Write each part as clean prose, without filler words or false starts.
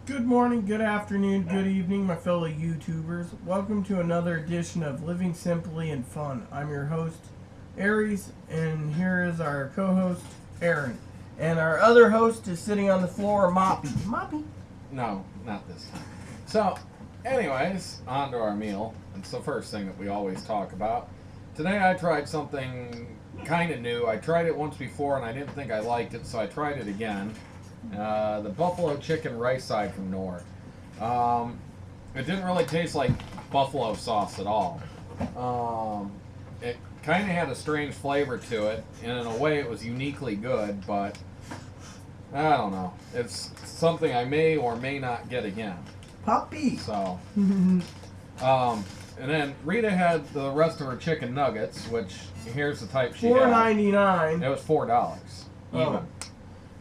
Good morning, good afternoon, good evening, my fellow YouTubers. Welcome to another edition of Living Simply and Fun. I'm your host, Aries, and here is our co-host, Aaron. And our other host is sitting on the floor, Moppy. Moppy? No, not this time. So, anyways, on to our meal. It's the first thing that we always talk about. Today I tried something kind of new. I tried it once before and I didn't think I liked it, so I tried it again. The buffalo chicken rice side from Knorr. It didn't really taste like buffalo sauce at all. It kind of had a strange flavor to it, and in a way it was uniquely good, but I don't know. It's something I may or may not get again. Puppy! So, and then Rita had the rest of her chicken nuggets, which here's the type she had. $4.99. It was $4 even. Oh.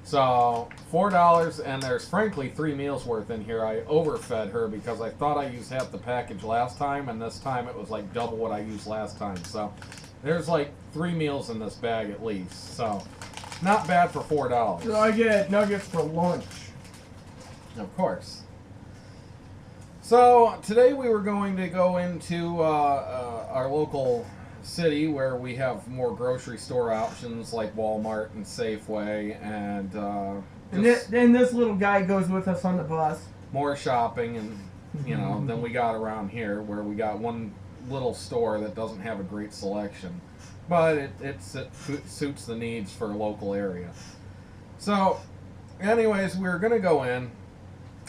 So $4, and there's frankly 3 meals worth in here. I overfed her because I thought I used half the package last time, and this time it was like double what I used last time. So there's like 3 meals in this bag at least. So not bad for $4. So I get nuggets for lunch. Of course. So today we were going to go into our local city where we have more grocery store options like Walmart and Safeway, and And this little guy goes with us on the bus. more shopping and than we got around here, where we got one little store that doesn't have a great selection, but it suits the needs for a local area. So anyways, we were gonna go in,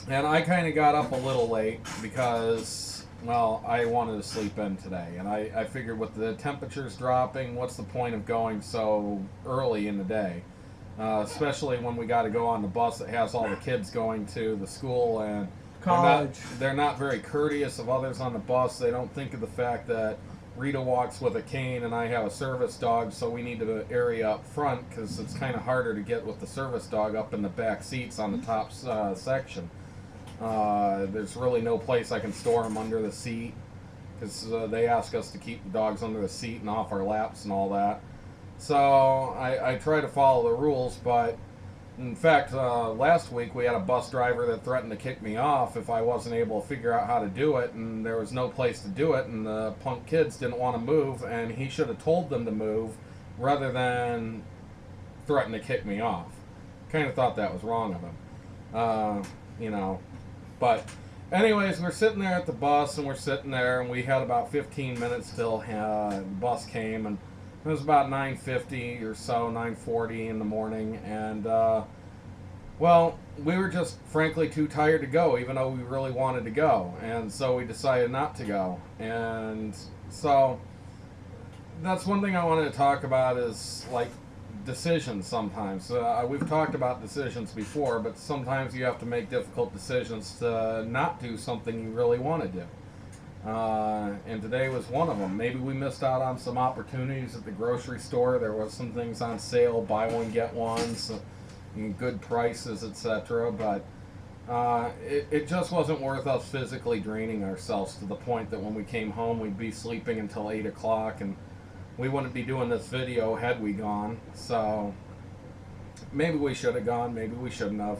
and I kind of got up a little late because, well, I wanted to sleep in today, and I figured with the temperatures dropping, what's the point of going so early in the day? Especially when we got to go on the bus that has all the kids going to the school, and College. they're not very courteous of others on the bus. They don't think of the fact that Rita walks with a cane and I have a service dog, so we need to area up front because it's kind of harder to get with the service dog up in the back seats on the top section. There's really no place I can store them under the seat because they ask us to keep the dogs under the seat and off our laps and all that. So I try to follow the rules, but in fact, last week we had a bus driver that threatened to kick me off if I wasn't able to figure out how to do it, and there was no place to do it, and the punk kids didn't want to move, and he should have told them to move rather than threaten to kick me off. Kind of thought that was wrong of him. But anyways, we're sitting there at the bus, and we're sitting there, and we had about 15 minutes till the bus came, and it was about 9:50 or so, 9:40 in the morning, and well, we were just frankly too tired to go, even though we really wanted to go, and so we decided not to go. And so that's one thing I wanted to talk about is like decisions sometimes. We've talked about decisions before, but sometimes you have to make difficult decisions to not do something you really want to do. And today was one of them. Maybe we missed out on some opportunities at the grocery store. There was some things on sale, buy one, get one, so, good prices, etc. But it just wasn't worth us physically draining ourselves to the point that when we came home we'd be sleeping until 8 o'clock, and we wouldn't be doing this video had we gone. So maybe we should have gone, maybe we shouldn't have.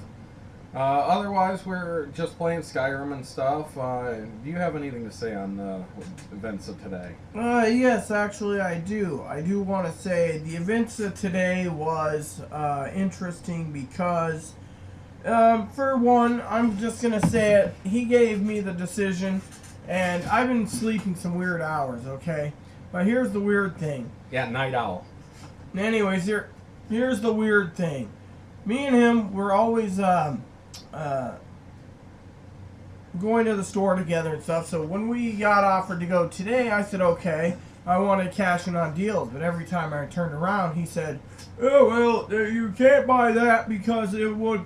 Otherwise, we're just playing Skyrim and stuff. Do you have anything to say on the events of today? Yes, actually I do. I do want to say the events of today was interesting because, for one, I'm just going to say it, he gave me the decision, and I've been sleeping some weird hours, okay? But here's the weird thing. Yeah, night owl. Anyways, here's the weird thing. Me and him were always going to the store together and stuff. So when we got offered to go today, I said, okay, I want to cash in on deals. But every time I turned around, he said, oh, well, you can't buy that because it would,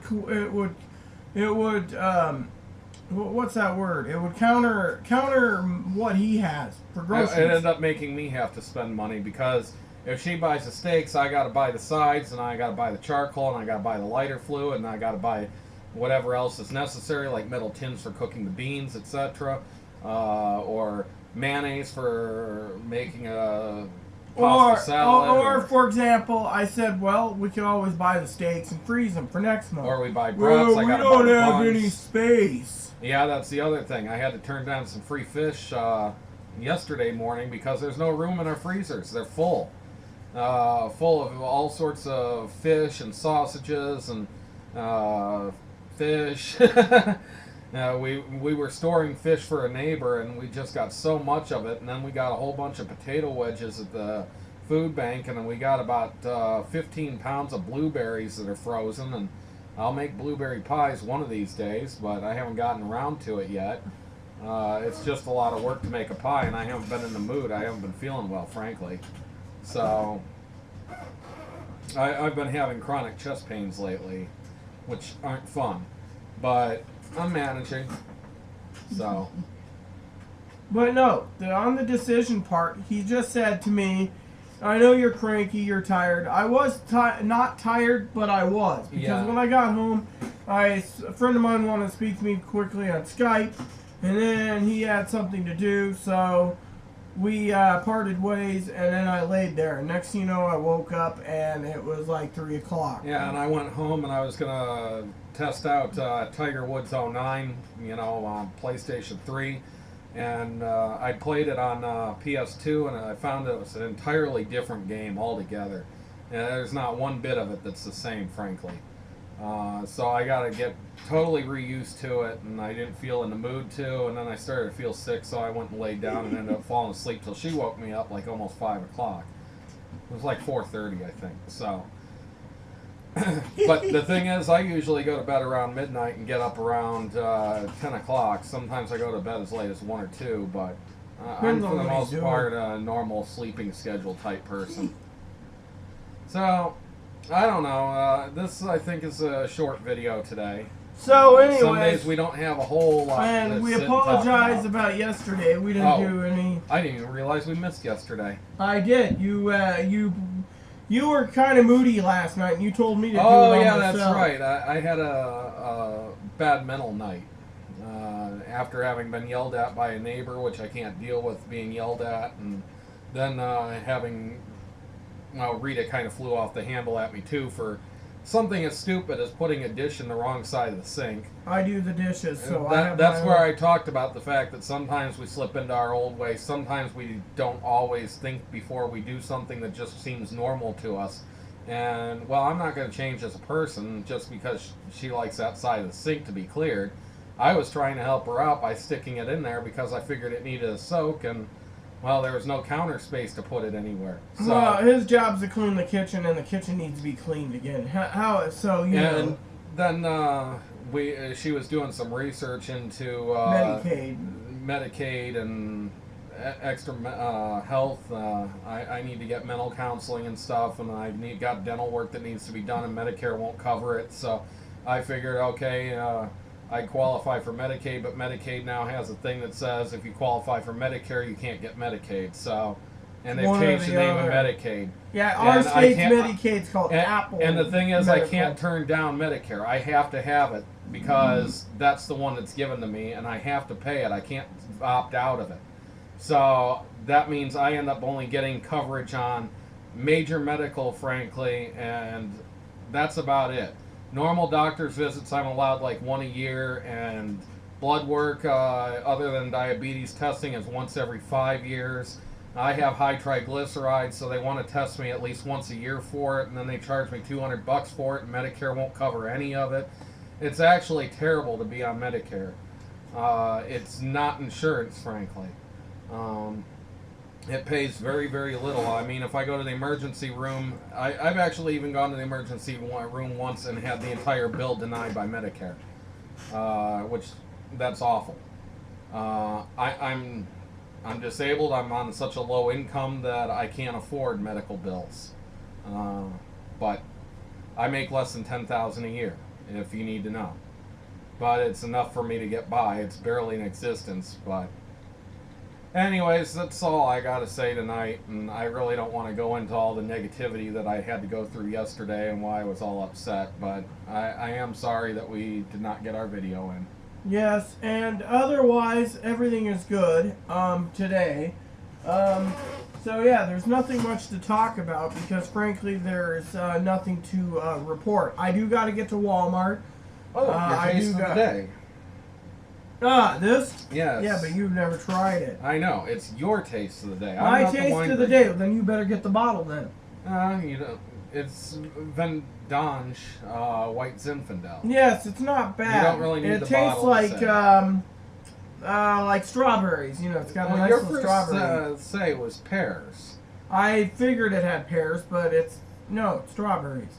what's that word? It would counter what he has for groceries. It ended up making me have to spend money because if she buys the steaks, I got to buy the sides, and I got to buy the charcoal, and I got to buy the lighter fluid, and I got to buy whatever else is necessary, like metal tins for cooking the beans, etc., or mayonnaise for making a pasta salad. Or, for example, I said, well, we can always buy the steaks and freeze them for next month. Or we buy brats. Well, we don't have any space. Yeah, that's the other thing. I had to turn down some free fish yesterday morning because there's no room in our freezers. They're full. Full of all sorts of fish and sausages and fish. We were storing fish for a neighbor, and we just got so much of it. And then we got a whole bunch of potato wedges at the food bank, and then we got about 15 pounds of blueberries that are frozen. And I'll make blueberry pies one of these days, but I haven't gotten around to it yet. It's just a lot of work to make a pie, and I haven't been in the mood. I haven't been feeling well, frankly. So I've been having chronic chest pains lately, which aren't fun, but I'm managing. So. But no, on the decision part, he just said to me, I know you're cranky, you're tired. I was not tired, but I was. Because when I got home, a friend of mine wanted to speak to me quickly on Skype, and then he had something to do, so we parted ways, and then I laid there. Next thing you know, I woke up, and it was like 3 o'clock. Yeah, and I went home, and I was going to test out Tiger Woods 09, on PlayStation 3. And I played it on PS2, and I found it was an entirely different game altogether. And there's not one bit of it that's the same, frankly. So I got to get totally reused to it, and I didn't feel in the mood to. And then I started to feel sick, so I went and laid down and ended up falling asleep till she woke me up like almost 5 o'clock. It was like 4:30, I think. So. But the thing is, I usually go to bed around midnight and get up around 10 o'clock. Sometimes I go to bed as late as 1 or 2, but I'm for the most part a normal sleeping schedule type person. So, I don't know. This, I think, is a short video today. So, anyway. Some days we don't have a whole lot. And we apologize about yesterday. We didn't do any. I didn't even realize we missed yesterday. I did. You were kind of moody last night, and you told me to do it Oh, on yeah, myself. that's right. I had a bad mental night. After having been yelled at by a neighbor, which I can't deal with being yelled at, and then Rita kind of flew off the handle at me, too, for something as stupid as putting a dish in the wrong side of the sink. I do the dishes, so that's where I talked about the fact that sometimes we slip into our old ways. Sometimes we don't always think before we do something that just seems normal to us. And, well, I'm not going to change as a person just because she likes that side of the sink to be cleared. I was trying to help her out by sticking it in there because I figured it needed a soak, and, well, there was no counter space to put it anywhere. So, well, his job's to clean the kitchen, and the kitchen needs to be cleaned again. And then she was doing some research into Medicaid and extra health. I need to get mental counseling and stuff, and I got dental work that needs to be done, and Medicare won't cover it. So I figured, okay, I qualify for Medicaid, but Medicaid now has a thing that says if you qualify for Medicare, you can't get Medicaid. So, and they've changed the name of Medicaid. Yeah, our state's Medicaid's called Apple. And the thing is, I can't turn down Medicare. I have to have it because that's the one that's given to me, and I have to pay it. I can't opt out of it. So that means I end up only getting coverage on major medical, frankly, and that's about it. Normal doctor's visits, I'm allowed like 1 a year, and blood work, other than diabetes testing, is once every 5 years. I have high triglycerides, so they want to test me at least once a year for it, and then they charge me $200 for it, and Medicare won't cover any of it. It's actually terrible to be on Medicare. It's not insurance, frankly. It pays very, very little. I mean, if I go to the emergency room, I've actually even gone to the emergency room once and had the entire bill denied by Medicare, which, that's awful. I'm disabled. I'm on such a low income that I can't afford medical bills. But I make less than $10,000 a year, if you need to know. But it's enough for me to get by. It's barely in existence, but anyways, that's all I got to say tonight, and I really don't want to go into all the negativity that I had to go through yesterday and why I was all upset, but I am sorry that we did not get our video in. Yes, and otherwise, everything is good today. So yeah, there's nothing much to talk about because frankly there's nothing to report. I do got to get to Walmart. Oh, your taste of the day. This? Yes. Yeah, but you've never tried it. I know. It's your taste of the day. My taste of the day. Then you better get the bottle then. You know, it's Vendange White Zinfandel. Yes, it's not bad. You don't really need the bottle. It tastes like strawberries. You know, it's got a nice little strawberry. Your first say was pears. I figured it had pears, but it's strawberries.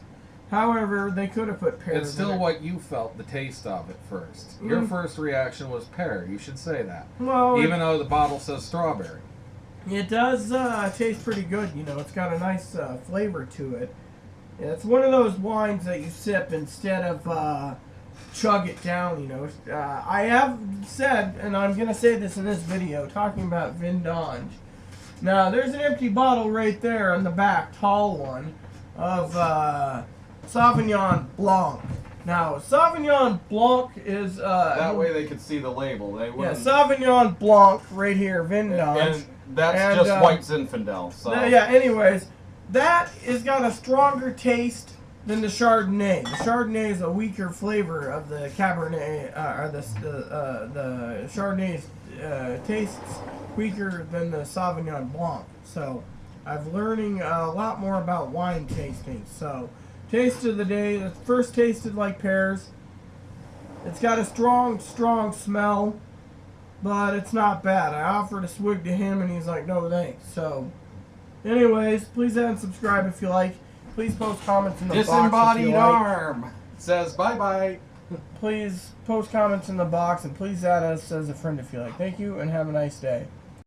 However, they could have put pears. It's still what you felt the taste of at first. Your first reaction was pear. You should say that. Well, even though the bottle says strawberry. It does taste pretty good. You know, it's got a nice flavor to it. It's one of those wines that you sip instead of chug it down. You know, I have said, and I'm gonna say this in this video, talking about Vendange. Now, there's an empty bottle right there on the back, tall one, of Sauvignon Blanc. Now, Sauvignon Blanc is... that way they could see the label. They wouldn't... Yeah, Sauvignon Blanc right here, Vendange. And that's just White Zinfandel. So. Yeah, anyways, that has got a stronger taste than the Chardonnay. The Chardonnay is a weaker flavor of the Cabernet, or the Chardonnay tastes weaker than the Sauvignon Blanc. So, I'm learning a lot more about wine tasting. So, taste of the day. It first tasted like pears. It's got a strong, strong smell, but it's not bad. I offered a swig to him, and he's like, no thanks. So, anyways, please add and subscribe if you like. Please post comments in the box if you like. Disembodied arm says bye-bye. Please post comments in the box, and please add us as a friend if you like. Thank you, and have a nice day.